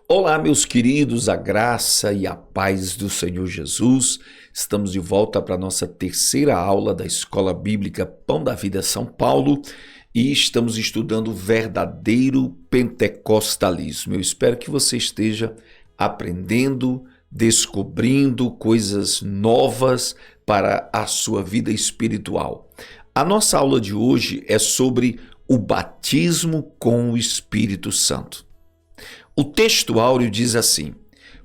Olá, meus queridos, a graça e a paz do Senhor Jesus. Estamos de volta para a nossa terceira aula da Escola Bíblica Pão da Vida São Paulo e estamos estudando o verdadeiro pentecostalismo. Eu espero que você esteja aprendendo, descobrindo coisas novas para a sua vida espiritual. A nossa aula de hoje é sobre o batismo com o Espírito Santo. O texto áureo diz assim: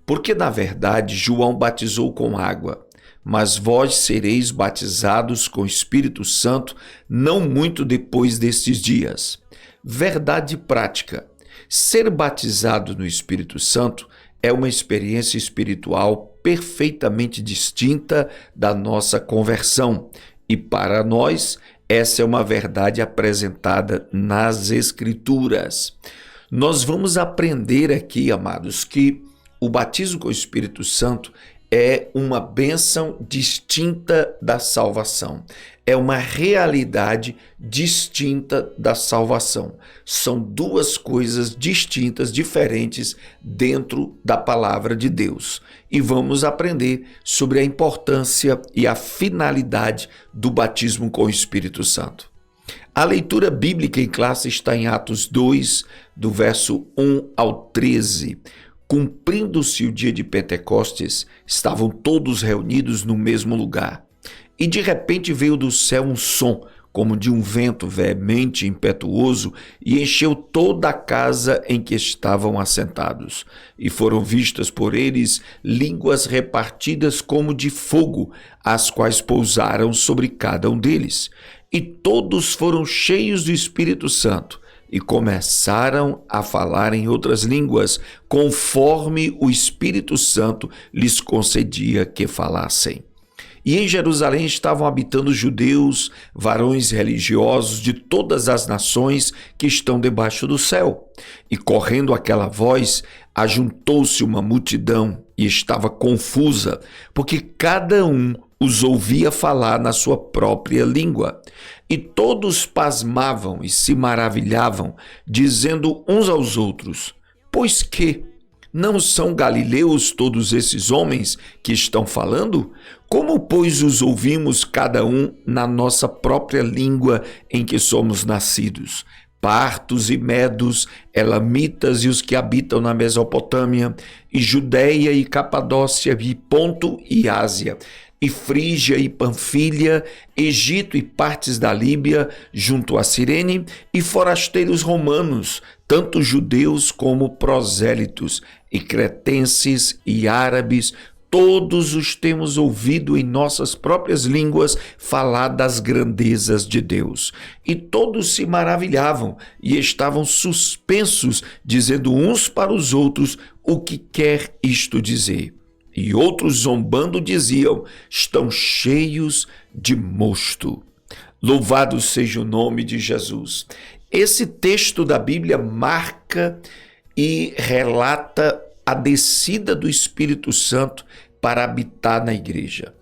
porque na verdade João batizou com água, mas vós sereis batizados com o Espírito Santo não muito depois destes dias. Verdade prática. Ser batizado no Espírito Santo é uma experiência espiritual perfeitamente distinta da nossa conversão. E para nós, essa é uma verdade apresentada nas Escrituras. Nós vamos aprender aqui, amados, que o batismo com o Espírito Santo é uma bênção distinta da salvação. É uma realidade distinta da salvação. São duas coisas distintas, diferentes dentro da palavra de Deus. E vamos aprender sobre a importância e a finalidade do batismo com o Espírito Santo. A leitura bíblica em classe está em Atos 2, do verso 1 ao 13. Cumprindo-se o dia de Pentecostes, estavam todos reunidos no mesmo lugar. E de repente veio do céu um som, como de um vento veemente e impetuoso, e encheu toda a casa em que estavam assentados. E foram vistas por eles línguas repartidas como de fogo, as quais pousaram sobre cada um deles. E todos foram cheios do Espírito Santo e começaram a falar em outras línguas, conforme o Espírito Santo lhes concedia que falassem. E em Jerusalém estavam habitando judeus, varões religiosos de todas as nações que estão debaixo do céu. E correndo aquela voz, ajuntou-se uma multidão e estava confusa, porque cada um os ouvia falar na sua própria língua. E todos pasmavam e se maravilhavam, dizendo uns aos outros: pois que não são galileus todos esses homens que estão falando? Como, pois, os ouvimos cada um na nossa própria língua em que somos nascidos? Partos e medos, elamitas e os que habitam na Mesopotâmia, e Judeia e Capadócia, e Ponto e Ásia, e Frígia e Panfilha, Egito e partes da Líbia, junto a Cirene, e forasteiros romanos, tanto judeus como prosélitos, e cretenses e árabes, todos os temos ouvido em nossas próprias línguas falar das grandezas de Deus. E todos se maravilhavam e estavam suspensos, dizendo uns para os outros: o que quer isto dizer? E outros, zombando, diziam: estão cheios de mosto. Louvado seja o nome de Jesus. Esse texto da Bíblia marca e relata a descida do Espírito Santo para habitar na igreja.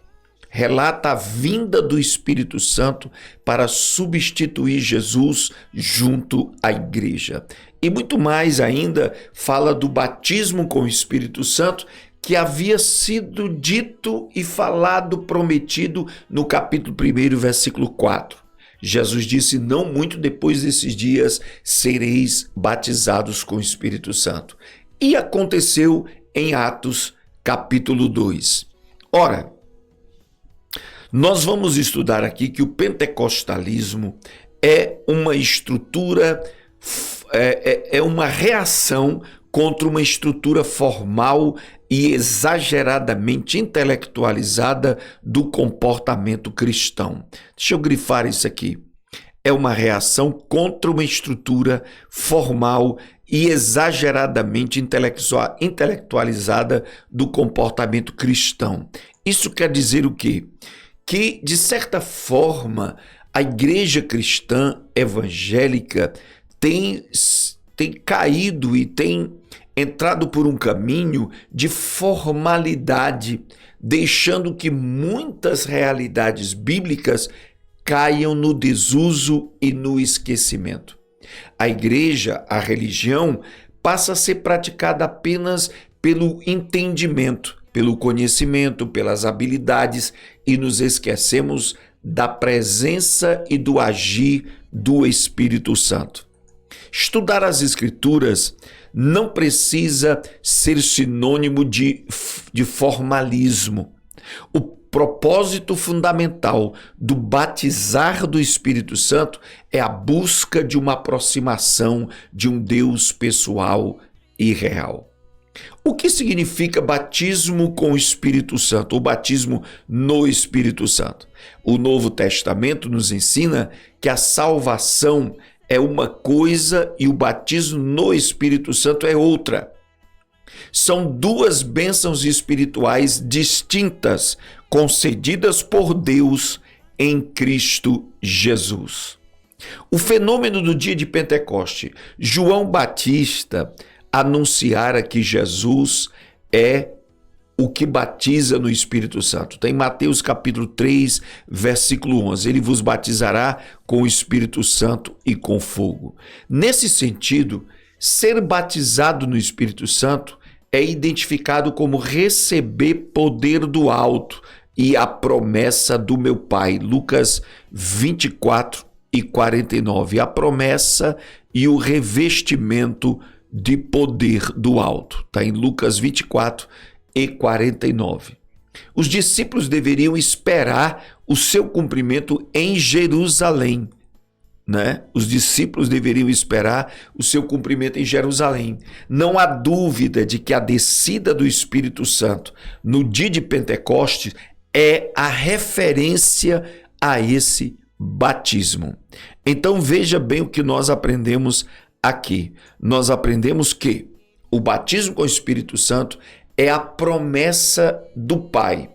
Relata a vinda do Espírito Santo para substituir Jesus junto à igreja. E muito mais ainda, fala do batismo com o Espírito Santo, que havia sido dito e falado, prometido no capítulo 1, versículo 4. Jesus disse: não muito depois desses dias sereis batizados com o Espírito Santo. E aconteceu em Atos capítulo 2. Ora, nós vamos estudar aqui que o pentecostalismo é uma estrutura, é uma reação contra uma estrutura formal e exageradamente intelectualizada do comportamento cristão. Deixa eu grifar isso aqui. É uma reação contra uma estrutura formal e exageradamente intelectualizada do comportamento cristão. Isso quer dizer o quê? Que, de certa forma, a igreja cristã evangélica tem caído e tem entrado por um caminho de formalidade, deixando que muitas realidades bíblicas caiam no desuso e no esquecimento. A igreja, a religião, passa a ser praticada apenas pelo entendimento, pelo conhecimento, pelas habilidades, e nos esquecemos da presença e do agir do Espírito Santo. Estudar as Escrituras não precisa ser sinônimo de formalismo. O propósito fundamental do batizar do Espírito Santo é a busca de uma aproximação de um Deus pessoal e real. O que significa batismo com o Espírito Santo, ou batismo no Espírito Santo? O Novo Testamento nos ensina que a salvação é uma coisa e o batismo no Espírito Santo é outra. São duas bênçãos espirituais distintas, concedidas por Deus em Cristo Jesus. O fenômeno do dia de Pentecoste, João Batista anunciara que Jesus é o que batiza no Espírito Santo. Tem Mateus capítulo 3, versículo 11. Ele vos batizará com o Espírito Santo e com fogo. Nesse sentido, ser batizado no Espírito Santo é identificado como receber poder do alto e a promessa do meu Pai. Lucas 24 e 49. A promessa e o revestimento de poder do alto. Está em Lucas 24 e 49. Os discípulos deveriam esperar o seu cumprimento em Jerusalém, né? Os discípulos deveriam esperar o seu cumprimento em Jerusalém. Não há dúvida de que a descida do Espírito Santo no dia de Pentecostes é a referência a esse batismo. Então veja bem o que nós aprendemos aqui. Nós aprendemos que o batismo com o Espírito Santo é a promessa do Pai.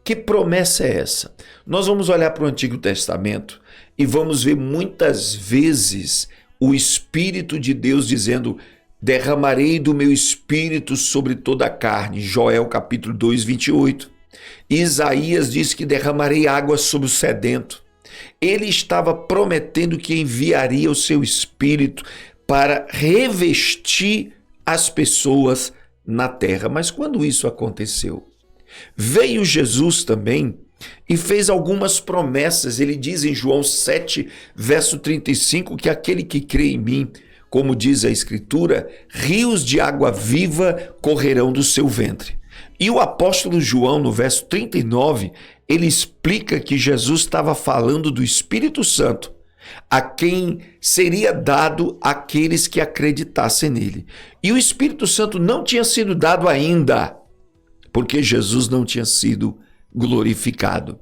Que promessa é essa? Nós vamos olhar para o Antigo Testamento e vamos ver muitas vezes o Espírito de Deus dizendo: derramarei do meu Espírito sobre toda a carne. Joel capítulo 2, 28. Isaías diz que derramarei água sobre o sedento. Ele estava prometendo que enviaria o seu Espírito para revestir as pessoas na terra. Mas quando isso aconteceu? Veio Jesus também e fez algumas promessas. Ele diz em João 7, verso 35, que aquele que crê em mim, como diz a Escritura, rios de água viva correrão do seu ventre. E o apóstolo João, no verso 39, ele explica que Jesus estava falando do Espírito Santo, a quem seria dado àqueles que acreditassem nele. E o Espírito Santo não tinha sido dado ainda, porque Jesus não tinha sido glorificado.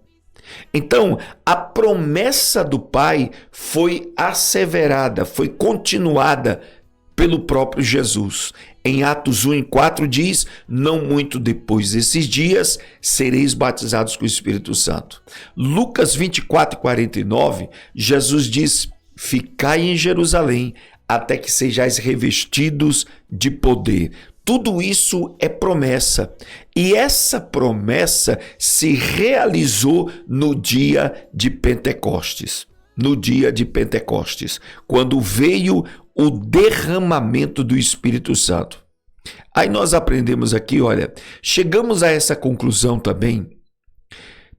Então, a promessa do Pai foi asseverada, foi continuada pelo próprio Jesus. Em Atos 1:4 diz: não muito depois desses dias, sereis batizados com o Espírito Santo. Lucas 24:49, Jesus diz: ficai em Jerusalém, até que sejais revestidos de poder. Tudo isso é promessa. E essa promessa se realizou no dia de Pentecostes. No dia de Pentecostes, quando veio o derramamento do Espírito Santo. Aí nós aprendemos aqui, olha, chegamos a essa conclusão também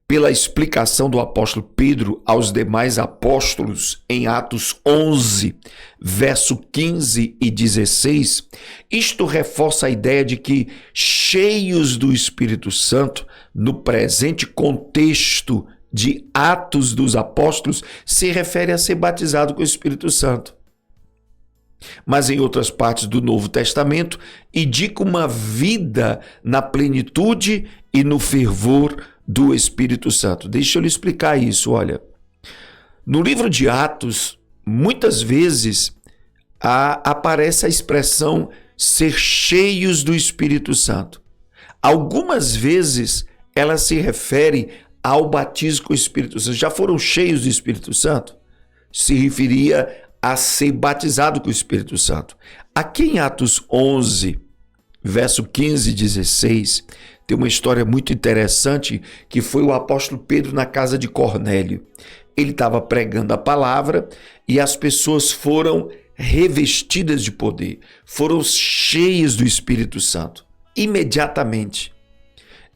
pela explicação do apóstolo Pedro aos demais apóstolos em Atos 11, verso 15 e 16. Isto reforça a ideia de que, cheios do Espírito Santo, no presente contexto de Atos dos Apóstolos, se refere a ser batizado com o Espírito Santo. Mas em outras partes do Novo Testamento, indica uma vida na plenitude e no fervor do Espírito Santo. Deixa eu lhe explicar isso, olha. No livro de Atos, muitas vezes aparece a expressão ser cheios do Espírito Santo. Algumas vezes ela se refere ao batismo com o Espírito Santo. Já foram cheios do Espírito Santo? Se referia a ser batizado com o Espírito Santo. Aqui em Atos 11, verso 15 e 16, tem uma história muito interessante, que foi o apóstolo Pedro na casa de Cornélio. Ele estava pregando a palavra e as pessoas foram revestidas de poder, foram cheias do Espírito Santo, imediatamente.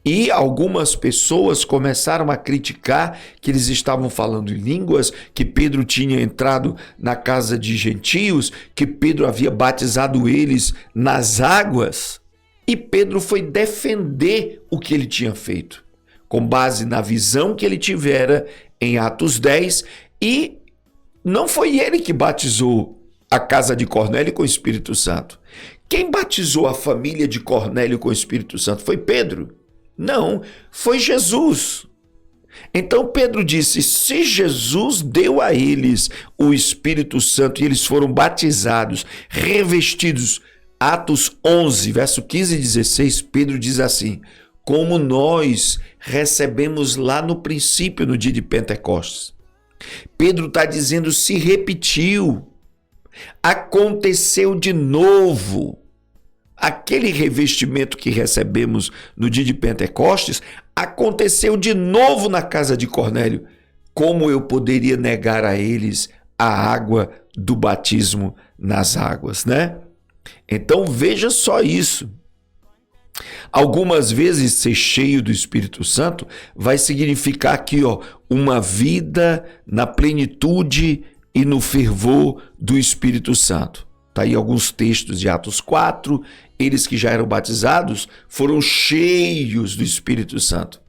E algumas pessoas começaram a criticar que eles estavam falando em línguas, que Pedro tinha entrado na casa de gentios, que Pedro havia batizado eles nas águas. E Pedro foi defender o que ele tinha feito, com base na visão que ele tivera em Atos 10, e não foi ele que batizou a casa de Cornélio com o Espírito Santo. Quem batizou a família de Cornélio com o Espírito Santo foi Pedro? Não, foi Jesus. Então Pedro disse, se Jesus deu a eles o Espírito Santo e eles foram batizados, revestidos, Atos 11, verso 15 e 16, Pedro diz assim, como nós recebemos lá no princípio, no dia de Pentecostes. Pedro está dizendo, se repetiu, aconteceu de novo. Aquele revestimento que recebemos no dia de Pentecostes aconteceu de novo na casa de Cornélio. Como eu poderia negar a eles a água do batismo nas águas, né? Então veja só isso. Algumas vezes ser cheio do Espírito Santo vai significar aqui, uma vida na plenitude e no fervor do Espírito Santo. Está aí alguns textos de Atos 4, eles que já eram batizados foram cheios do Espírito Santo.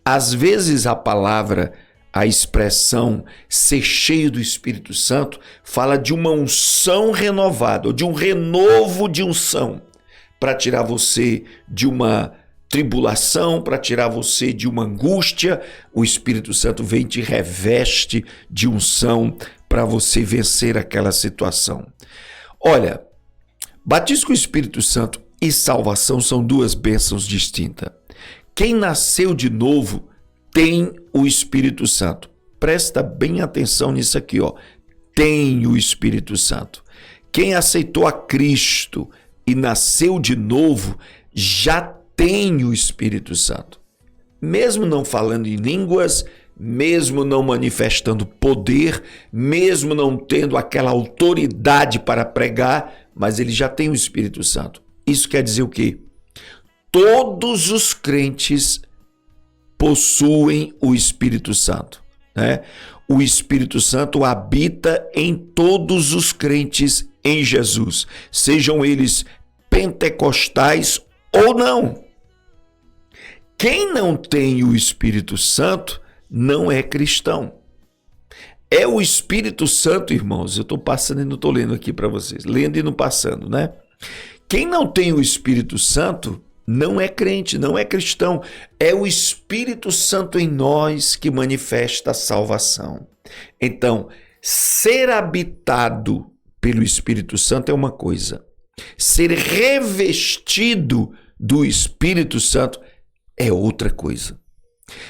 Às vezes a expressão ser cheio do Espírito Santo fala de uma unção renovada, ou de um renovo de unção, para tirar você de uma tribulação, para tirar você de uma angústia. O Espírito Santo vem e te reveste de unção para você vencer aquela situação. Olha, batismo com o Espírito Santo e salvação são duas bênçãos distintas. Quem nasceu de novo tem o Espírito Santo. Presta bem atenção nisso aqui, tem o Espírito Santo. Quem aceitou a Cristo e nasceu de novo já tem o Espírito Santo. Mesmo não falando em línguas, mesmo não manifestando poder, mesmo não tendo aquela autoridade para pregar, mas ele já tem o Espírito Santo. Isso quer dizer o quê? Todos os crentes possuem o Espírito Santo, né? O Espírito Santo habita em todos os crentes em Jesus, sejam eles pentecostais ou não. Quem não tem o Espírito Santo não é cristão. É o Espírito Santo, irmãos, eu estou passando e não estou lendo aqui para vocês, lendo e não passando, né? Quem não tem o Espírito Santo não é crente, não é cristão. É o Espírito Santo em nós que manifesta a salvação. Então, ser habitado pelo Espírito Santo é uma coisa. Ser revestido do Espírito Santo é outra coisa.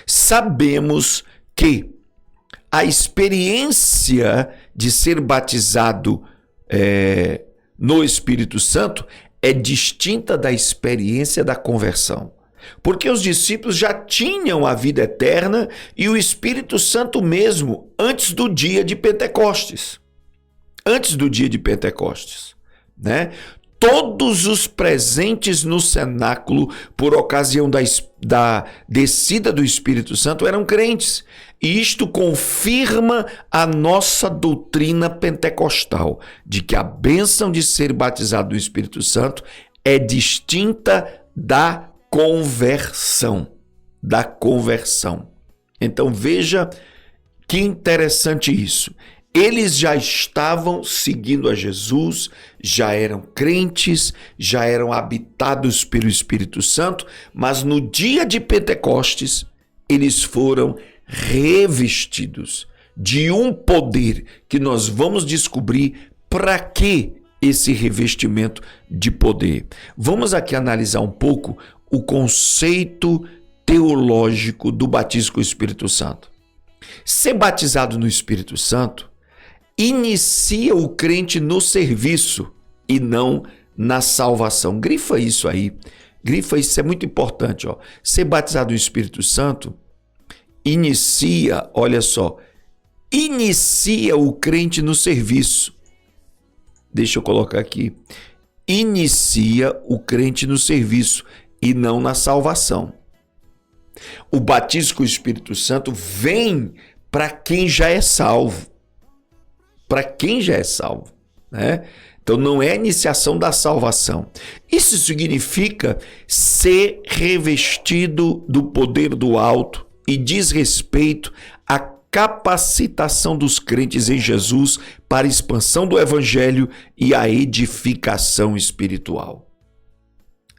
Sabemos que a experiência de ser batizado no Espírito Santo é distinta da experiência da conversão. Porque os discípulos já tinham a vida eterna e o Espírito Santo mesmo antes do dia de Pentecostes. Antes do dia de Pentecostes, né? Todos os presentes no cenáculo, por ocasião da descida do Espírito Santo, eram crentes. E isto confirma a nossa doutrina pentecostal, de que a bênção de ser batizado do Espírito Santo é distinta da conversão. Da conversão. Então veja que interessante isso. Eles já estavam seguindo a Jesus, já eram crentes, já eram habitados pelo Espírito Santo, mas no dia de Pentecostes, eles foram revestidos de um poder que nós vamos descobrir para que esse revestimento de poder. Vamos aqui analisar um pouco o conceito teológico do batismo com o Espírito Santo. Ser batizado no Espírito Santo inicia o crente no serviço e não na salvação. Grifa isso aí. Grifa isso, é muito importante. Ser batizado no Espírito Santo inicia, olha só, inicia o crente no serviço deixa eu colocar aqui, inicia o crente no serviço e não na salvação. O batismo com o Espírito Santo vem para quem já é salvo. Para quem já é salvo, né? Então não é a iniciação da salvação. Isso significa ser revestido do poder do alto e diz respeito à capacitação dos crentes em Jesus para a expansão do evangelho e a edificação espiritual.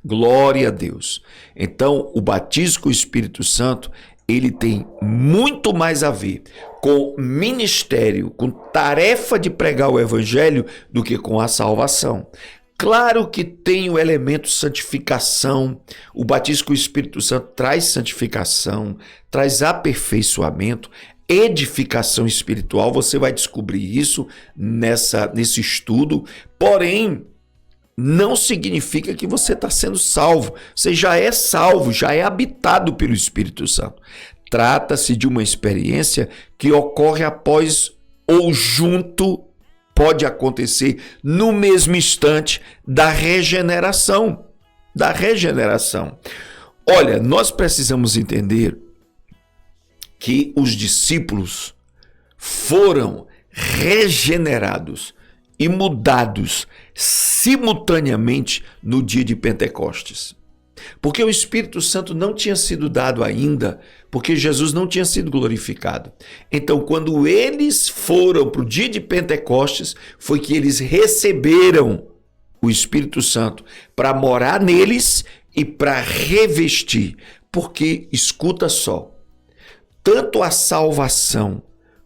Glória a Deus. Então, o batismo com o Espírito Santo, ele tem muito mais a ver com ministério, com tarefa de pregar o evangelho, do que com a salvação. Claro que tem o elemento santificação, o batismo com o Espírito Santo traz santificação, traz aperfeiçoamento, edificação espiritual, você vai descobrir isso nesse estudo, porém, não significa que você está sendo salvo. Você já é salvo, já é habitado pelo Espírito Santo. Trata-se de uma experiência que ocorre após ou junto, pode acontecer no mesmo instante da regeneração. Olha, nós precisamos entender que os discípulos foram regenerados e mudados simultaneamente no dia de Pentecostes. Porque o Espírito Santo não tinha sido dado ainda, porque Jesus não tinha sido glorificado. Então, quando eles foram para o dia de Pentecostes, foi que eles receberam o Espírito Santo para morar neles e para revestir. Porque, escuta só, tanto a salvação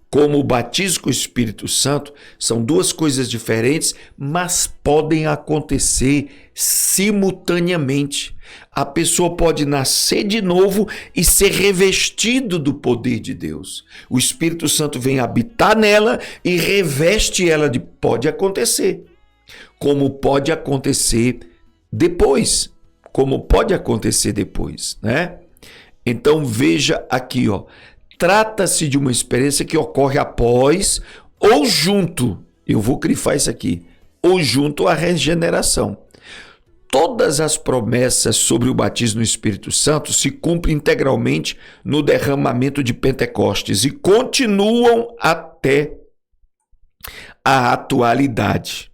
como o batismo com o Espírito Santo são duas coisas diferentes, mas podem acontecer simultaneamente. A pessoa pode nascer de novo e ser revestido do poder de Deus. O Espírito Santo vem habitar nela e reveste ela de... Pode acontecer. Como pode acontecer depois. Né? Então veja aqui, ó. Trata-se de uma experiência que ocorre após ou junto, eu vou grifar isso aqui, ou junto à regeneração. Todas as promessas sobre o batismo no Espírito Santo se cumprem integralmente no derramamento de Pentecostes e continuam até a atualidade.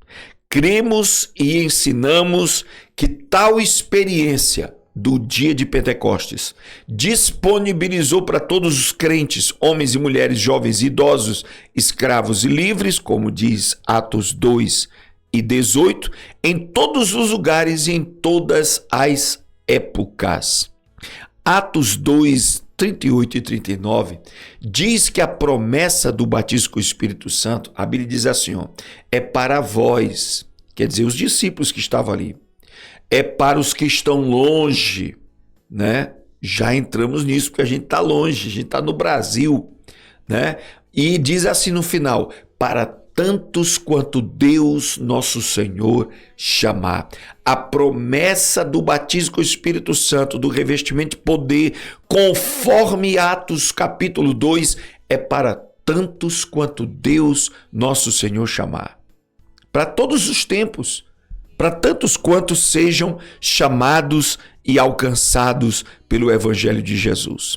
Cremos e ensinamos que tal experiência do dia de Pentecostes disponibilizou para todos os crentes, homens e mulheres, jovens e idosos, escravos e livres, como diz Atos 2:18, em todos os lugares e em todas as épocas. Atos 2:38 e 39 diz que a promessa do batismo com o Espírito Santo, a Bíblia diz assim, ó, é para vós, quer dizer, os discípulos que estavam ali, é para os que estão longe, né? Já entramos nisso, porque a gente está longe, a gente está no Brasil, né? E diz assim no final, para tantos quanto Deus nosso Senhor chamar. A promessa do batismo com o Espírito Santo, do revestimento de poder, conforme Atos capítulo 2, é para tantos quanto Deus nosso Senhor chamar. Para todos os tempos, para tantos quantos sejam chamados e alcançados pelo Evangelho de Jesus.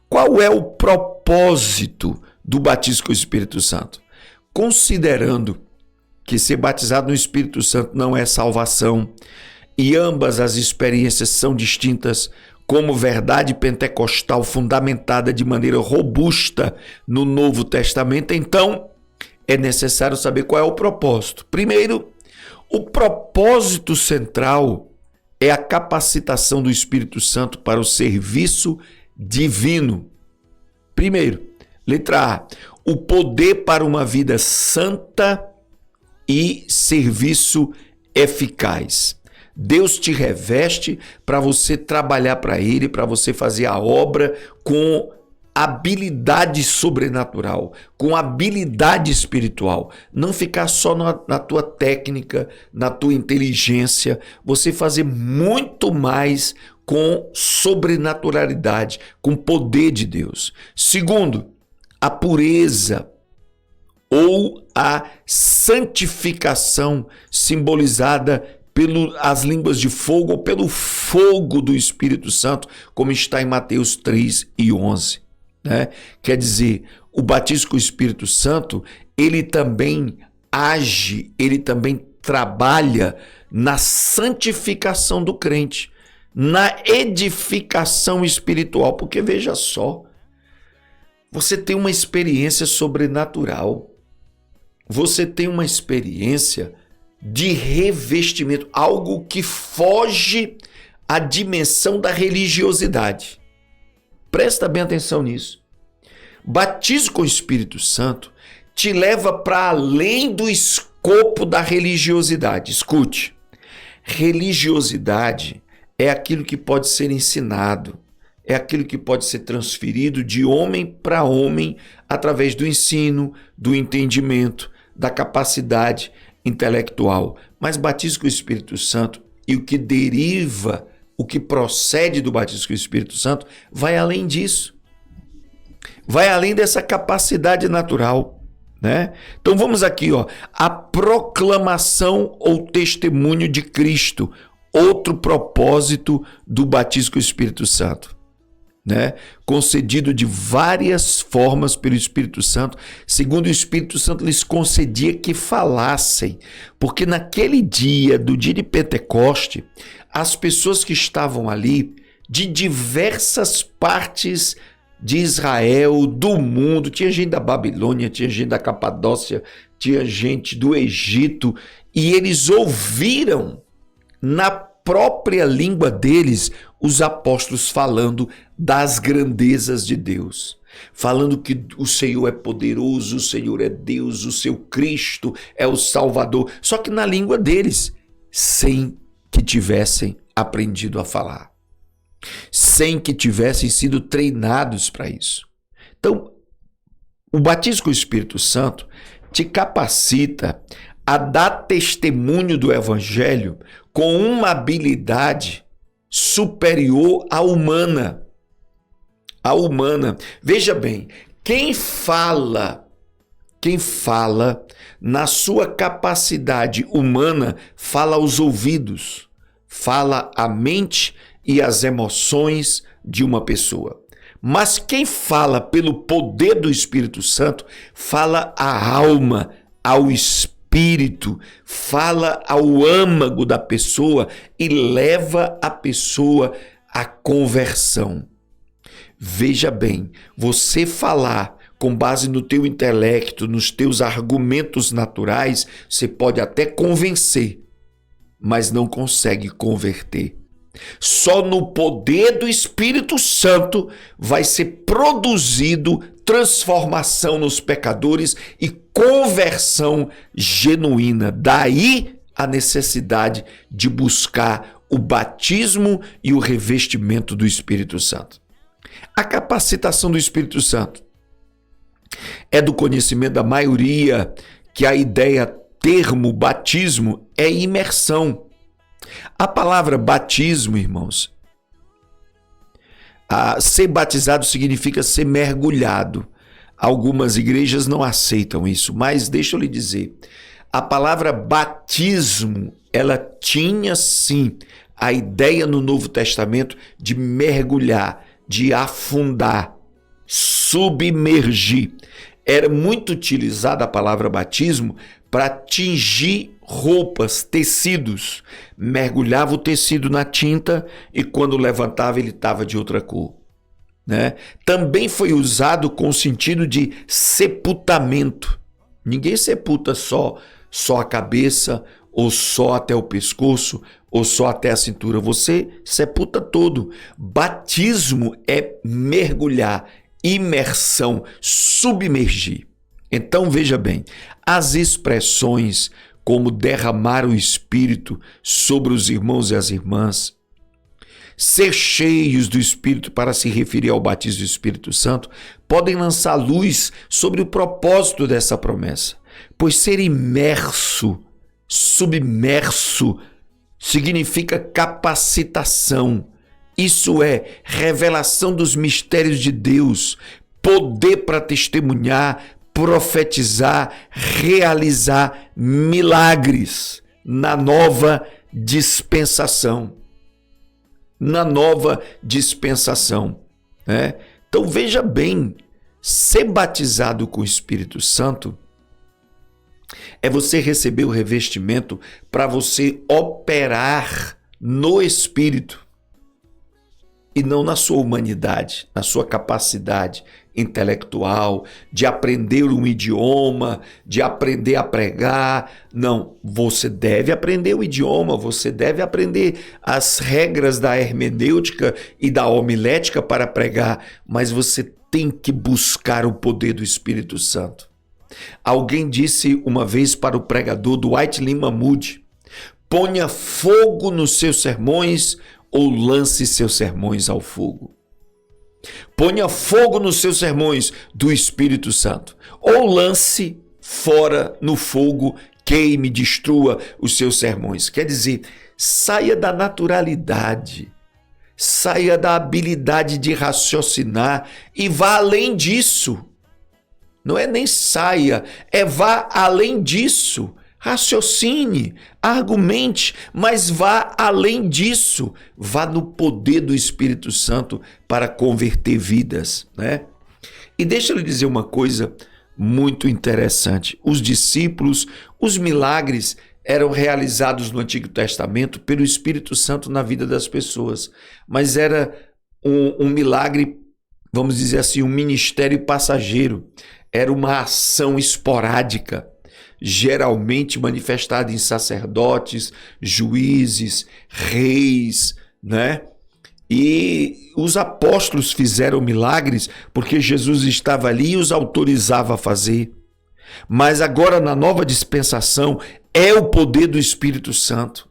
Qual é o propósito do batismo com o Espírito Santo? Considerando que ser batizado no Espírito Santo não é salvação e ambas as experiências são distintas, como verdade pentecostal fundamentada de maneira robusta no Novo Testamento, então é necessário saber qual é o propósito. Primeiro, o propósito central é a capacitação do Espírito Santo para o serviço divino. Primeiro, letra A, o poder para uma vida santa e serviço eficaz. Deus te reveste para você trabalhar para Ele, para você fazer a obra com habilidade sobrenatural, com habilidade espiritual. Não ficar só na tua técnica, na tua inteligência, você fazer muito mais com sobrenaturalidade, com poder de Deus. Segundo, a pureza ou a santificação simbolizada pelas línguas de fogo ou pelo fogo do Espírito Santo, como está em Mateus 3:11, né? Quer dizer, o batismo com o Espírito Santo, ele também age, ele também trabalha na santificação do crente, na edificação espiritual, porque veja só, você tem uma experiência sobrenatural, você tem uma experiência de revestimento, algo que foge à dimensão da religiosidade. Presta bem atenção nisso. Batismo com o Espírito Santo te leva para além do escopo da religiosidade. Escute, religiosidade é aquilo que pode ser ensinado, é aquilo que pode ser transferido de homem para homem através do ensino, do entendimento, da capacidade intelectual. Mas batismo com o Espírito Santo e o que deriva, o que procede do batismo com o Espírito Santo, vai além disso. Vai além dessa capacidade natural, né? Então vamos aqui, a proclamação ou testemunho de Cristo, outro propósito do batismo com o Espírito Santo, né? Concedido de várias formas pelo Espírito Santo, segundo o Espírito Santo lhes concedia que falassem, porque naquele dia, do dia de Pentecoste, as pessoas que estavam ali, de diversas partes de Israel, do mundo, tinha gente da Babilônia, tinha gente da Capadócia, tinha gente do Egito, e eles ouviram na própria língua deles os apóstolos falando das grandezas de Deus, falando que o Senhor é poderoso, o Senhor é Deus, o seu Cristo é o Salvador, só que na língua deles, sem que tivessem aprendido a falar, sem que tivessem sido treinados para isso. Então, o batismo com o Espírito Santo te capacita a dar testemunho do Evangelho com uma habilidade superior à humana. A humana. Veja bem, quem fala na sua capacidade humana, fala aos ouvidos, fala à mente e às emoções de uma pessoa. Mas quem fala pelo poder do Espírito Santo, fala à alma, ao espírito, fala ao âmago da pessoa e leva a pessoa à conversão. Veja bem, você falar com base no teu intelecto, nos teus argumentos naturais, você pode até convencer, mas não consegue converter. Só no poder do Espírito Santo vai ser produzido transformação nos pecadores e conversão genuína. Daí a necessidade de buscar o batismo e o revestimento do Espírito Santo. A capacitação do Espírito Santo é do conhecimento da maioria que a ideia termo batismo é imersão. A palavra batismo, irmãos, ser batizado significa ser mergulhado. Algumas igrejas não aceitam isso, mas deixa eu lhe dizer, a palavra batismo, ela tinha sim a ideia no Novo Testamento de mergulhar, de afundar, submergir. Era muito utilizada a palavra batismo para tingir roupas, tecidos. Mergulhava o tecido na tinta e quando levantava ele estava de outra cor, né? Também foi usado com o sentido de sepultamento. Ninguém sepulta só a cabeça, ou só até o pescoço, ou só até a cintura. Você sepulta todo. Batismo é mergulhar, imersão, submergir. Então veja bem, as expressões como derramar o Espírito sobre os irmãos e as irmãs, ser cheios do Espírito para se referir ao batismo do Espírito Santo, podem lançar luz sobre o propósito dessa promessa, pois ser imerso, submerso, significa capacitação, isso é, revelação dos mistérios de Deus, poder para testemunhar, profetizar, realizar milagres na nova dispensação. Na nova dispensação, né? Então veja bem, ser batizado com o Espírito Santo é você receber o revestimento para você operar no Espírito e não na sua humanidade, na sua capacidade intelectual, de aprender um idioma, de aprender a pregar. Não, você deve aprender o idioma, você deve aprender as regras da hermenêutica e da homilética para pregar, mas você tem que buscar o poder do Espírito Santo. Alguém disse uma vez para o pregador Dwight Lyman Moody: ponha fogo nos seus sermões ou lance seus sermões ao fogo. Ponha fogo nos seus sermões do Espírito Santo, ou lance fora no fogo, queime, destrua os seus sermões. Quer dizer, saia da naturalidade, saia da habilidade de raciocinar e vá além disso. Não é nem saia, é vá além disso. Raciocine, argumente, mas vá além disso. Vá no poder do Espírito Santo para converter vidas, né? E deixa eu lhe dizer uma coisa muito interessante. Os discípulos, os milagres eram realizados no Antigo Testamento pelo Espírito Santo na vida das pessoas. Mas era um milagre, vamos dizer assim, um ministério passageiro. Era uma ação esporádica, geralmente manifestada em sacerdotes, juízes, reis, né? E os apóstolos fizeram milagres porque Jesus estava ali e os autorizava a fazer. Mas agora, na nova dispensação, é o poder do Espírito Santo.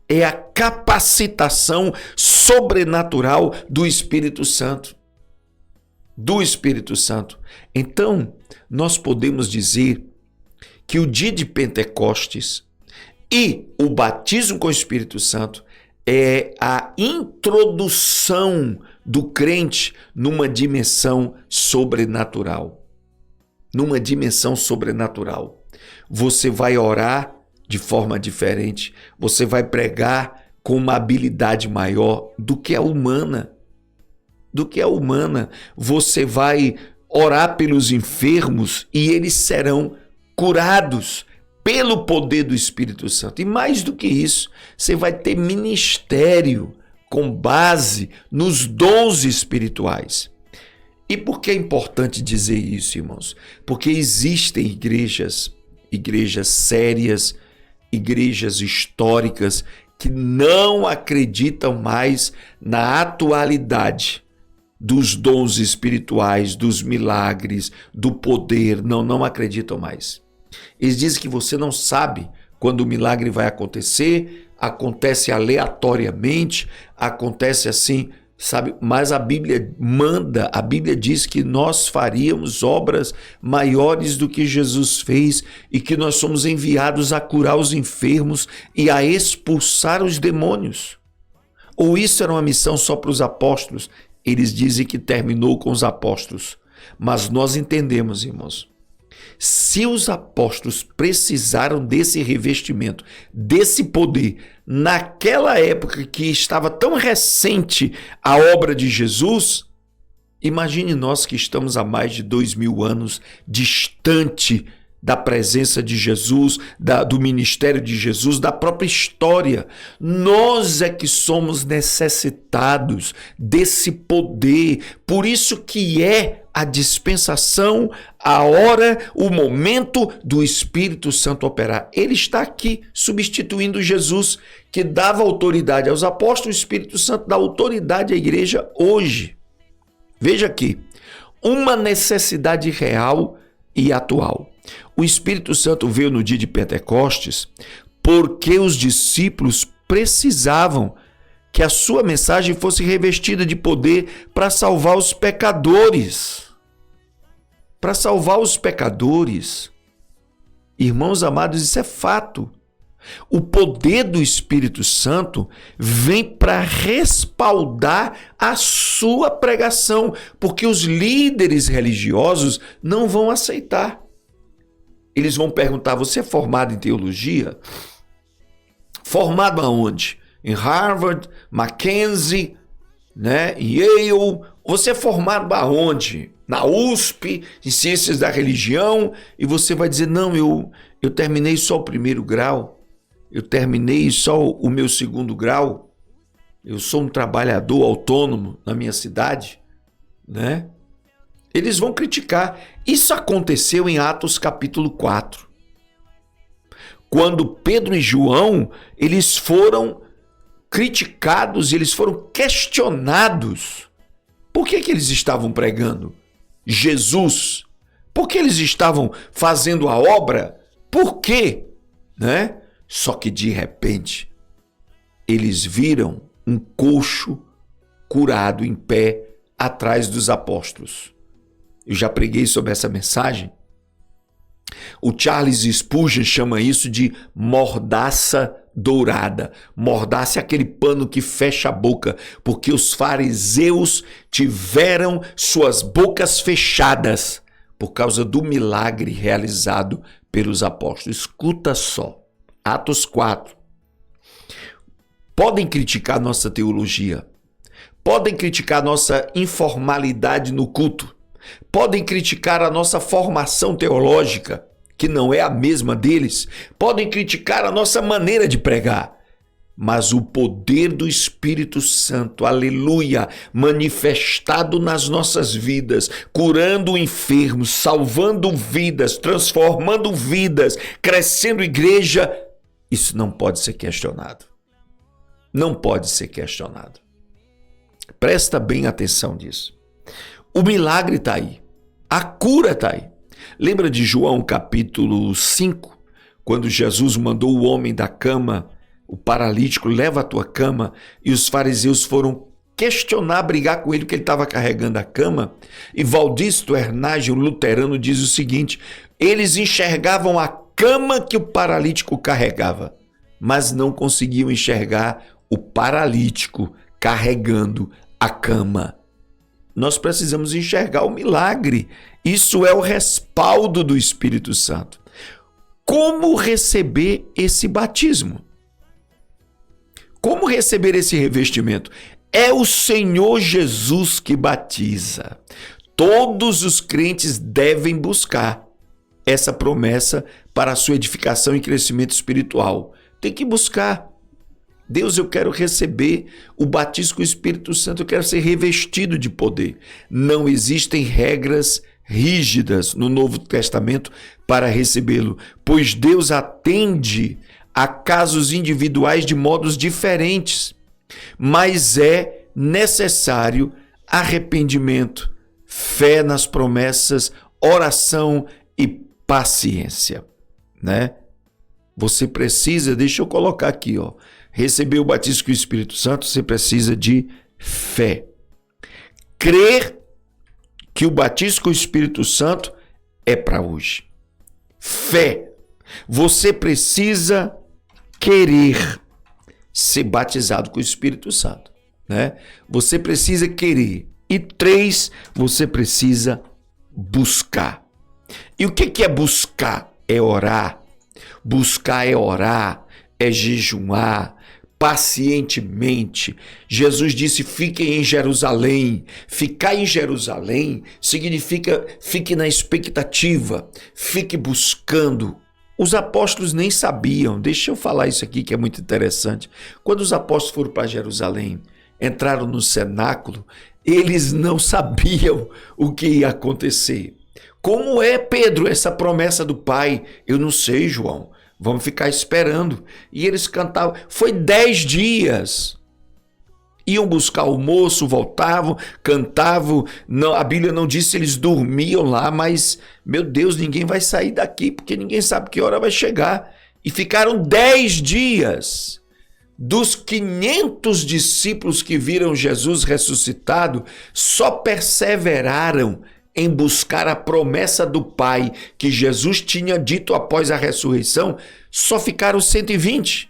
É a capacitação sobrenatural do Espírito Santo. Do Espírito Santo. Então, nós podemos dizer que o dia de Pentecostes e o batismo com o Espírito Santo é a introdução do crente numa dimensão sobrenatural. Numa dimensão sobrenatural. Você vai orar de forma diferente, você vai pregar com uma habilidade maior do que a humana. Você vai orar pelos enfermos e eles serão curados pelo poder do Espírito Santo. E mais do que isso, você vai ter ministério com base nos dons espirituais. E por que é importante dizer isso, irmãos? Porque existem igrejas sérias, igrejas históricas que não acreditam mais na atualidade dos dons espirituais, dos milagres, do poder. Não acreditam mais. Eles dizem que você não sabe quando o milagre vai acontecer, acontece aleatoriamente, acontece assim, sabe? Mas a Bíblia manda, a Bíblia diz que nós faríamos obras maiores do que Jesus fez e que nós somos enviados a curar os enfermos e a expulsar os demônios. Ou isso era uma missão só para os apóstolos? Eles dizem que terminou com os apóstolos. Mas nós entendemos, irmãos, se os apóstolos precisaram desse revestimento, desse poder, naquela época que estava tão recente a obra de Jesus, imagine nós que estamos há mais de 2000 anos distante da presença de Jesus, do ministério de Jesus, da própria história. Nós é que somos necessitados desse poder. Por isso que é a dispensação, a hora, o momento do Espírito Santo operar. Ele está aqui substituindo Jesus, que dava autoridade aos apóstolos. O Espírito Santo dá autoridade à igreja hoje. Veja aqui, uma necessidade real e atual. O Espírito Santo veio no dia de Pentecostes porque os discípulos precisavam que a sua mensagem fosse revestida de poder para salvar os pecadores. Para salvar os pecadores. Irmãos amados, isso é fato. O poder do Espírito Santo vem para respaldar a sua pregação, porque os líderes religiosos não vão aceitar. Eles vão perguntar: você é formado em teologia? Formado aonde? Em Harvard, Mackenzie, né? Yale? Você é formado aonde? Na USP, em Ciências da Religião? E você vai dizer: não, eu terminei só o primeiro grau, eu terminei só o meu segundo grau, eu sou um trabalhador autônomo na minha cidade, né? Eles vão criticar. Isso aconteceu em Atos capítulo 4. Quando Pedro e João, eles foram criticados, eles foram questionados. Por que eles estavam pregando Jesus? Por que eles estavam fazendo a obra? Por quê? Né? Só que de repente, eles viram um coxo curado em pé atrás dos apóstolos. Eu já preguei sobre essa mensagem. O Charles Spurgeon chama isso de mordaça dourada. Mordaça é aquele pano que fecha a boca, porque os fariseus tiveram suas bocas fechadas por causa do milagre realizado pelos apóstolos. Escuta só, Atos 4. Podem criticar nossa teologia, podem criticar nossa informalidade no culto, podem criticar a nossa formação teológica, que não é a mesma deles, podem criticar a nossa maneira de pregar, mas o poder do Espírito Santo, aleluia, manifestado nas nossas vidas, curando enfermos, salvando vidas, transformando vidas, crescendo igreja, isso não pode ser questionado. Não pode ser questionado. Presta bem atenção nisso. O milagre está aí. A cura está aí. Lembra de João capítulo 5? Quando Jesus mandou o homem da cama, o paralítico, leva a tua cama, e os fariseus foram questionar, brigar com ele, que ele estava carregando a cama. E Valdisto Ernage, o luterano, diz o seguinte: eles enxergavam a cama que o paralítico carregava, mas não conseguiam enxergar o paralítico carregando a cama. Nós precisamos enxergar o milagre. Isso é o respaldo do Espírito Santo. Como receber esse batismo? Como receber esse revestimento? É o Senhor Jesus que batiza. Todos os crentes devem buscar essa promessa para a sua edificação e crescimento espiritual. Tem que buscar. Deus, eu quero receber o batismo com o Espírito Santo, eu quero ser revestido de poder. Não existem regras rígidas no Novo Testamento para recebê-lo, pois Deus atende a casos individuais de modos diferentes, mas é necessário arrependimento, fé nas promessas, oração e paciência, né? Você precisa, deixa eu colocar aqui, ó, receber o batismo com o Espírito Santo, você precisa de fé. Crer que o batismo com o Espírito Santo é para hoje. Fé. Você precisa querer ser batizado com o Espírito Santo, né? Você precisa querer. E 3, você precisa buscar. E o que é buscar? É orar. Buscar é orar, é jejuar, pacientemente. Jesus disse: fiquem em Jerusalém. Ficar em Jerusalém significa fique na expectativa, fique buscando. Os apóstolos nem sabiam. Deixa eu falar isso aqui que é muito interessante. Quando os apóstolos foram para Jerusalém, entraram no cenáculo, eles não sabiam o que ia acontecer. Como é, Pedro, essa promessa do Pai? Eu não sei, João. Vamos ficar esperando. E eles cantavam. Foi 10 dias. Iam buscar almoço, voltavam, cantavam. Não, a Bíblia não diz se eles dormiam lá, mas, meu Deus, ninguém vai sair daqui, porque ninguém sabe que hora vai chegar. E ficaram 10 dias. Dos 500 discípulos que viram Jesus ressuscitado, só perseveraram em buscar a promessa do Pai que Jesus tinha dito após a ressurreição, só ficaram 120.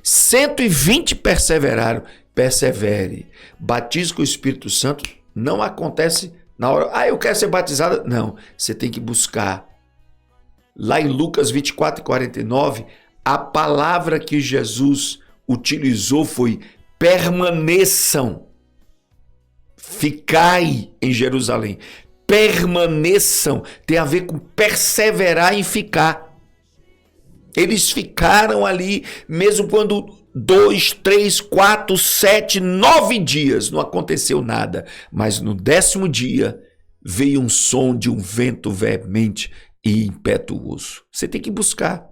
120 perseveraram. Persevere. Batismo com o Espírito Santo não acontece na hora. Eu quero ser batizado. Não, você tem que buscar. Lá em Lucas 24:49, a palavra que Jesus utilizou foi permaneçam, ficai em Jerusalém. Permaneçam, tem a ver com perseverar em ficar. Eles ficaram ali, mesmo quando 2, 3, 4, 7, 9 dias não aconteceu nada. Mas no 10º dia veio um som de um vento veemente e impetuoso. Você tem que buscar.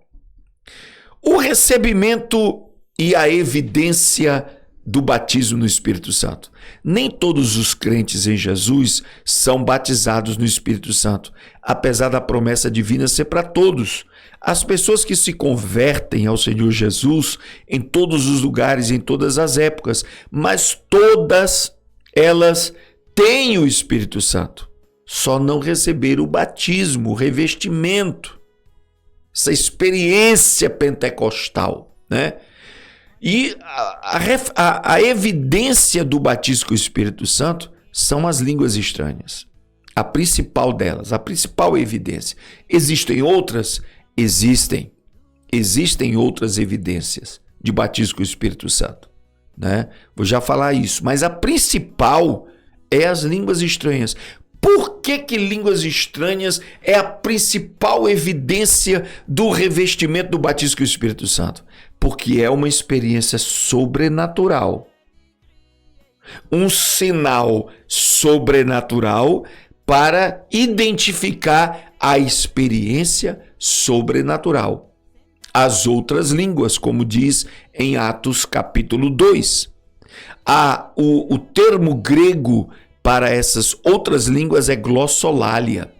O recebimento e a evidência do batismo no Espírito Santo. Nem todos os crentes em Jesus são batizados no Espírito Santo, apesar da promessa divina ser para todos. As pessoas que se convertem ao Senhor Jesus em todos os lugares, em todas as épocas, mas todas elas têm o Espírito Santo. Só não receberam o batismo, o revestimento, essa experiência pentecostal, né? E a evidência do batismo com o Espírito Santo são as línguas estranhas. A principal delas, a principal evidência. Existem outras? Existem. Existem outras evidências de batismo com o Espírito Santo, né? Vou já falar isso. Mas a principal é as línguas estranhas. Por que línguas estranhas é a principal evidência do revestimento do batismo com o Espírito Santo? Porque é uma experiência sobrenatural. Um sinal sobrenatural para identificar a experiência sobrenatural. As outras línguas, como diz em Atos capítulo 2. O termo grego para essas outras línguas é glossolalia.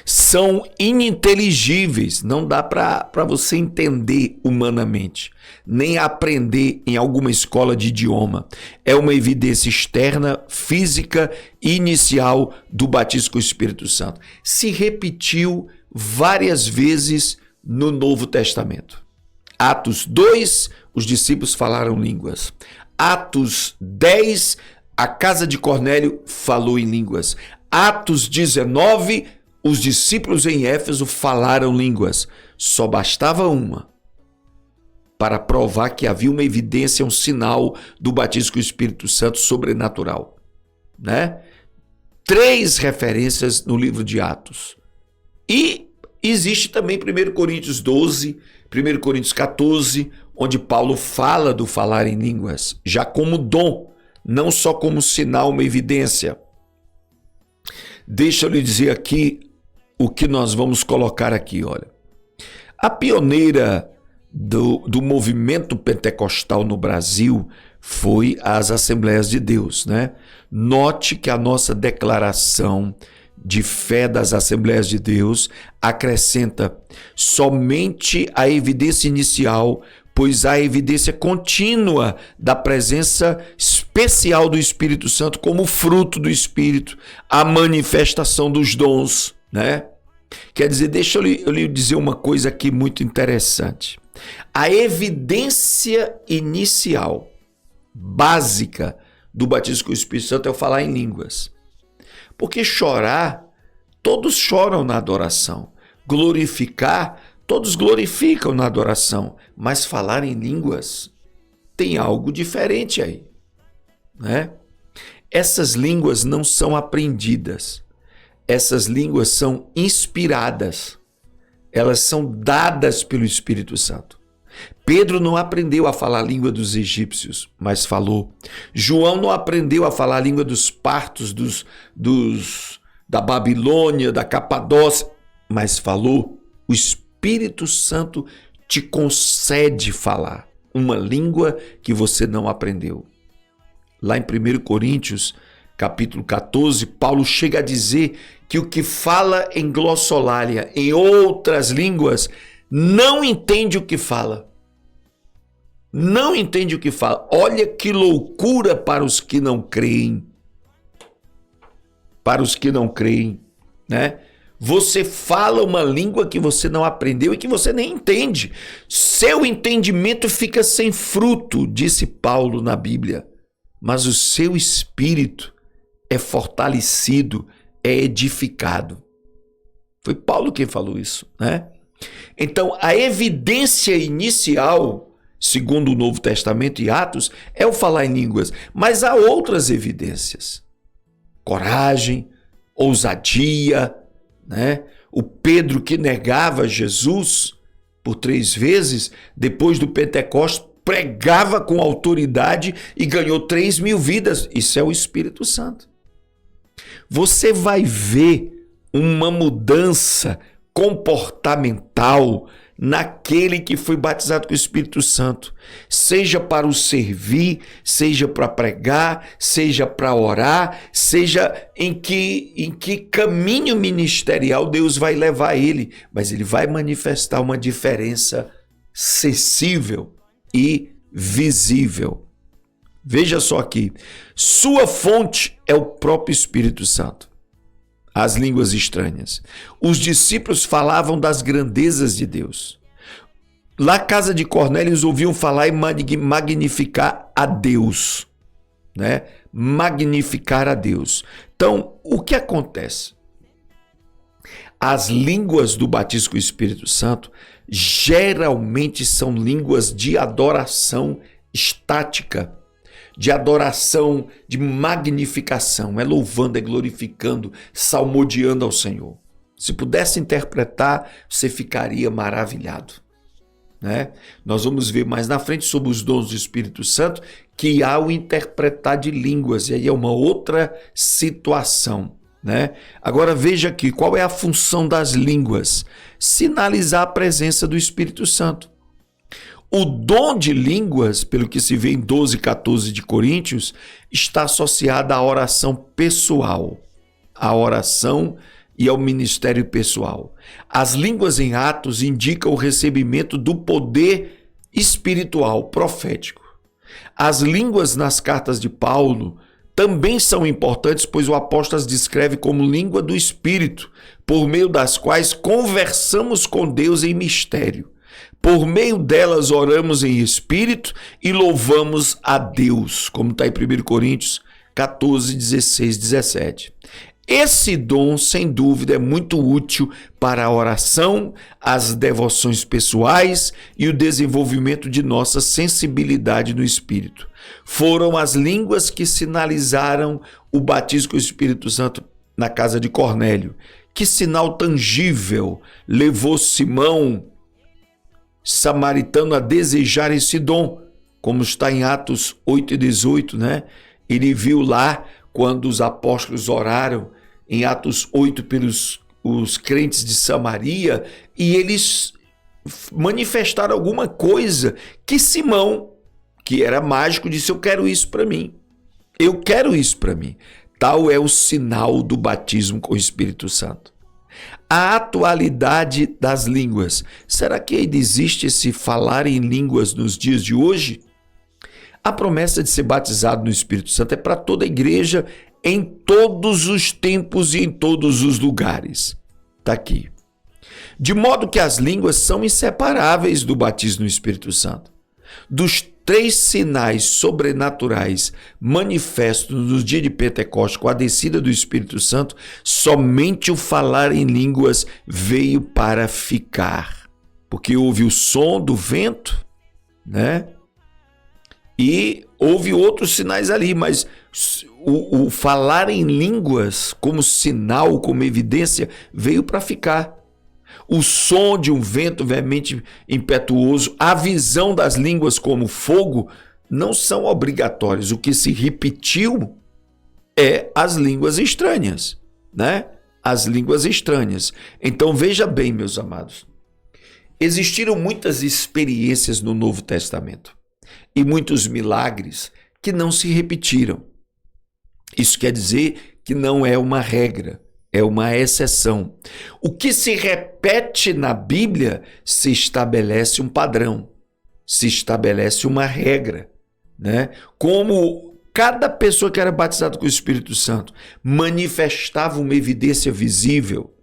São ininteligíveis, não dá para você entender humanamente, nem aprender em alguma escola de idioma. É uma evidência externa, física e inicial do batismo com o Espírito Santo. Se repetiu várias vezes no Novo Testamento. Atos 2, os discípulos falaram línguas. Atos 10, a casa de Cornélio falou em línguas. Atos 19, os discípulos em Éfeso falaram línguas. Só bastava uma para provar que havia uma evidência, um sinal do batismo com o Espírito Santo sobrenatural, né? 3 referências no livro de Atos. E existe também 1 Coríntios 12, 1 Coríntios 14, onde Paulo fala do falar em línguas, já como dom, não só como sinal, uma evidência. Deixa eu lhe dizer aqui o que nós vamos colocar aqui, olha. A pioneira do movimento pentecostal no Brasil foi as Assembleias de Deus, né? Note que a nossa declaração de fé das Assembleias de Deus acrescenta somente a evidência inicial, pois há evidência contínua da presença especial do Espírito Santo como fruto do Espírito, a manifestação dos dons, né? Quer dizer, deixa eu lhe dizer uma coisa aqui muito interessante. A evidência inicial, básica do batismo com o Espírito Santo é o falar em línguas. Porque chorar, todos choram na adoração. Glorificar, todos glorificam na adoração. Mas falar em línguas tem algo diferente aí, né? Essas línguas não são aprendidas. Essas línguas são inspiradas. Elas são dadas pelo Espírito Santo. Pedro não aprendeu a falar a língua dos egípcios, mas falou. João não aprendeu a falar a língua dos partos, da Babilônia, da Capadócia, mas falou. O Espírito Santo te concede falar uma língua que você não aprendeu. Lá em 1 Coríntios, capítulo 14, Paulo chega a dizer que o que fala em glossolalia, em outras línguas, não entende o que fala. Não entende o que fala. Olha que loucura para os que não creem. Para os que não creem, né? Você fala uma língua que você não aprendeu e que você nem entende. Seu entendimento fica sem fruto, disse Paulo na Bíblia. Mas o seu espírito é fortalecido, é edificado. Foi Paulo quem falou isso, né? Então, a evidência inicial, segundo o Novo Testamento e Atos, é o falar em línguas. Mas há outras evidências. Coragem, ousadia, né? O Pedro que negava Jesus por 3 vezes, depois do Pentecostes, pregava com autoridade e ganhou 3.000 vidas. Isso é o Espírito Santo. Você vai ver uma mudança comportamental naquele que foi batizado com o Espírito Santo, seja para o servir, seja para pregar, seja para orar, seja em que caminho ministerial Deus vai levar ele, mas ele vai manifestar uma diferença sensível e visível. Veja só aqui, sua fonte é o próprio Espírito Santo. As línguas estranhas. Os discípulos falavam das grandezas de Deus. Na casa de Cornélio, eles ouviam falar e magnificar a Deus, né? Magnificar a Deus. Então, o que acontece? As línguas do batismo com o Espírito Santo geralmente são línguas de adoração estática, de adoração, de magnificação, é louvando, é glorificando, salmodiando ao Senhor. Se pudesse interpretar, você ficaria maravilhado, né? Nós vamos ver mais na frente sobre os dons do Espírito Santo, que há o interpretar de línguas, e aí é uma outra situação, né? Agora veja aqui, qual é a função das línguas? Sinalizar a presença do Espírito Santo. O dom de línguas, pelo que se vê em 12:14 de Coríntios, está associado à oração pessoal, à oração e ao ministério pessoal. As línguas em Atos indicam o recebimento do poder espiritual, profético. As línguas nas cartas de Paulo também são importantes, pois o apóstolo as descreve como língua do Espírito, por meio das quais conversamos com Deus em mistério. Por meio delas oramos em espírito e louvamos a Deus, como está em 1 Coríntios 14, 16, 17. Esse dom, sem dúvida, é muito útil para a oração, as devoções pessoais e o desenvolvimento de nossa sensibilidade no Espírito. Foram as línguas que sinalizaram o batismo com o Espírito Santo na casa de Cornélio. Que sinal tangível levou Simão samaritano a desejar esse dom, como está em Atos 8 e 18, né? Ele viu lá quando os apóstolos oraram em Atos 8 pelos os crentes de Samaria, e eles manifestaram alguma coisa que Simão, que era mágico, disse: eu quero isso para mim. Eu quero isso para mim. Tal é o sinal do batismo com o Espírito Santo. A atualidade das línguas. Será que ainda existe esse falar em línguas nos dias de hoje? A promessa de ser batizado no Espírito Santo é para toda a igreja, em todos os tempos e em todos os lugares. Está aqui. De modo que as línguas são inseparáveis do batismo no Espírito Santo. Dos 3 sinais sobrenaturais manifestos no dia de Pentecostes com a descida do Espírito Santo, somente o falar em línguas veio para ficar. Porque houve o som do vento, né? E houve outros sinais ali, mas o falar em línguas como sinal, como evidência, veio para ficar. O som de um vento veemente impetuoso, a visão das línguas como fogo, não são obrigatórios. O que se repetiu é as línguas estranhas, né? As línguas estranhas. Então veja bem, meus amados, existiram muitas experiências no Novo Testamento e muitos milagres que não se repetiram. Isso quer dizer que não é uma regra. É uma exceção. O que se repete na Bíblia se estabelece um padrão, se estabelece uma regra, né? Como cada pessoa que era batizada com o Espírito Santo manifestava uma evidência visível,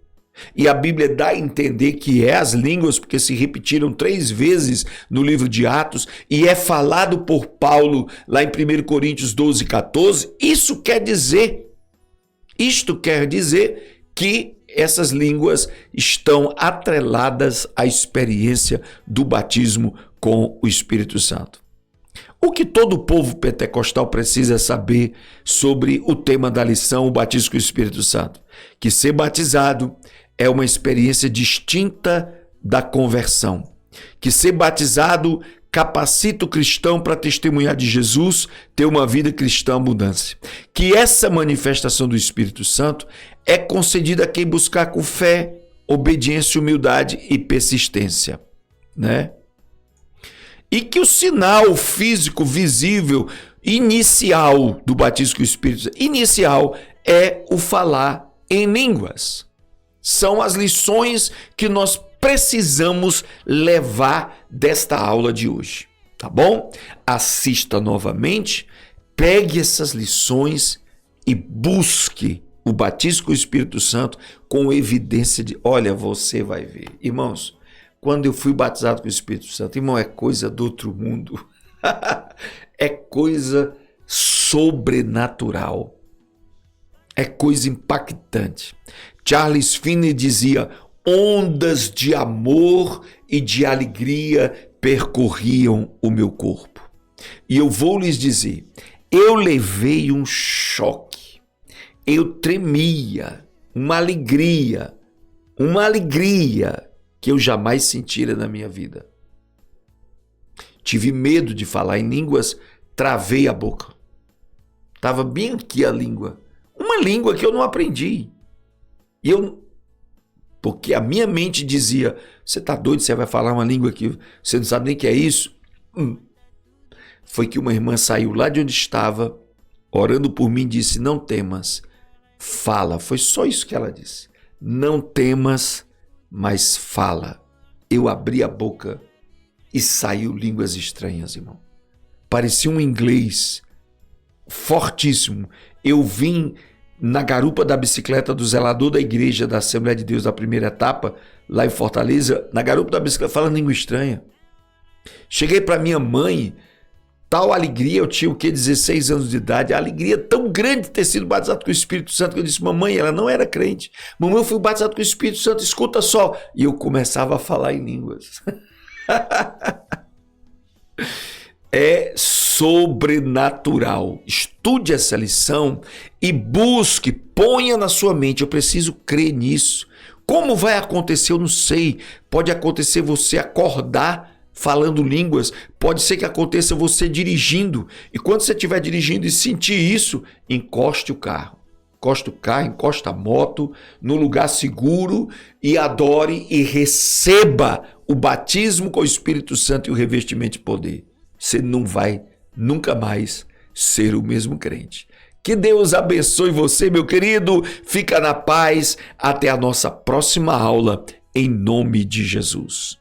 e a Bíblia dá a entender que é as línguas, porque se repetiram 3 vezes no livro de Atos, e é falado por Paulo lá em 1 Coríntios 12, 14, isto quer dizer que essas línguas estão atreladas à experiência do batismo com o Espírito Santo. O que todo o povo pentecostal precisa saber sobre o tema da lição, o batismo com o Espírito Santo? Que ser batizado é uma experiência distinta da conversão. Que ser batizado capacita o cristão para testemunhar de Jesus, ter uma vida cristã abundância. Que essa manifestação do Espírito Santo é concedida a quem buscar com fé, obediência, humildade e persistência, né? E que o sinal físico visível inicial do batismo com o Espírito Santo, inicial, é o falar em línguas. São as lições que nós precisamos levar desta aula de hoje, tá bom? Assista novamente, pegue essas lições e busque o batismo com o Espírito Santo com evidência de... Olha, você vai ver. Irmãos, quando eu fui batizado com o Espírito Santo, irmão, é coisa do outro mundo. É coisa sobrenatural. É coisa impactante. Charles Finney dizia: ondas de amor e de alegria percorriam o meu corpo. E eu vou lhes dizer, eu levei um choque. Eu tremia, uma alegria que eu jamais sentira na minha vida. Tive medo de falar em línguas, travei a boca. Estava bem aqui a língua. Uma língua que eu não aprendi. Porque a minha mente dizia, você está doido, você vai falar uma língua que você não sabe nem o que é isso? Foi que uma irmã saiu lá de onde estava, orando por mim, disse, não temas, fala. Foi só isso que ela disse. Não temas, mas fala. Eu abri a boca e saiu línguas estranhas, irmão. Parecia um inglês fortíssimo. Eu vim na garupa da bicicleta do zelador da igreja da Assembleia de Deus da primeira etapa, lá em Fortaleza, na garupa da bicicleta, falando língua estranha. Cheguei para minha mãe, tal alegria, eu tinha 16 anos de idade, a alegria tão grande de ter sido batizado com o Espírito Santo, que eu disse, mamãe, ela não era crente, mamãe, eu fui batizado com o Espírito Santo, escuta só. E eu começava a falar em línguas. É sobrenatural. Estude essa lição e busque, ponha na sua mente, eu preciso crer nisso. Como vai acontecer? Eu não sei. Pode acontecer você acordar falando línguas, pode ser que aconteça você dirigindo, e quando você estiver dirigindo e sentir isso, encoste o carro. Encosta a moto no lugar seguro e adore e receba o batismo com o Espírito Santo e o revestimento de poder. Você não vai nunca mais ser o mesmo crente. Que Deus abençoe você, meu querido. Fica na paz. Até a nossa próxima aula, em nome de Jesus.